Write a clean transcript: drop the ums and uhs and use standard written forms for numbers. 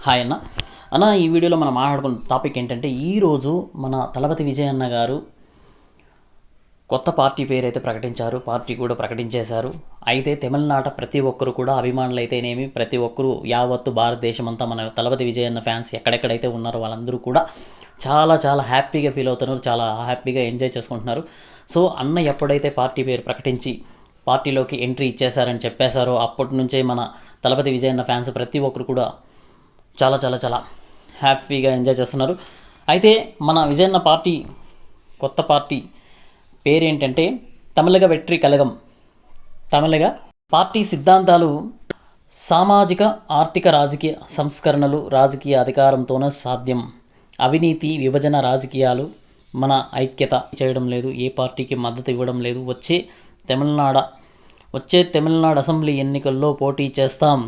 Hi అన్న. అన్న, ఈ వీడియోలో మనం మాట్లాడుకున్న టాపిక్ ఏంటంటే, ఈరోజు మన తలపతి విజయ్ అన్న గారు కొత్త పార్టీ పేరు అయితే ప్రకటించారు. పార్టీ కూడా ప్రకటించేశారు. అయితే తమిళనాట ప్రతి ఒక్కరు కూడా అభిమానులు అయితేనేమి, ప్రతి ఒక్కరు యావత్తు భారతదేశం అంతా మన తలపతి విజయ్ అన్న ఫ్యాన్స్ ఎక్కడెక్కడైతే ఉన్నారో వాళ్ళందరూ కూడా చాలా చాలా హ్యాపీగా ఫీల్ అవుతున్నారు. చాలా హ్యాపీగా ఎంజాయ్ చేసుకుంటున్నారు. సో అన్న ఎప్పుడైతే పార్టీ పేరు ప్రకటించి పార్టీలోకి ఎంట్రీ ఇచ్చేశారని చెప్పేశారో అప్పటి నుంచే మన తలపతి విజయ్ అన్న ఫ్యాన్స్ ప్రతి ఒక్కరు కూడా చాలా చాలా చాలా హ్యాపీగా ఎంజాయ్ చేస్తున్నారు. అయితే మన విజయన్న పార్టీ కొత్త పార్టీ పేరేంటంటే తమిళగ వెట్రి కలగం. తమిళగ పార్టీ సిద్ధాంతాలు సామాజిక ఆర్థిక రాజకీయ సంస్కరణలు రాజకీయ అధికారంతోనే సాధ్యం. అవినీతి విభజన రాజకీయాలు మన ఐక్యత చేయడం లేదు. ఏ పార్టీకి మద్దతు ఇవ్వడం లేదు. వచ్చే తమిళనాడు అసెంబ్లీ ఎన్నికల్లో పోటీ చేస్తాం.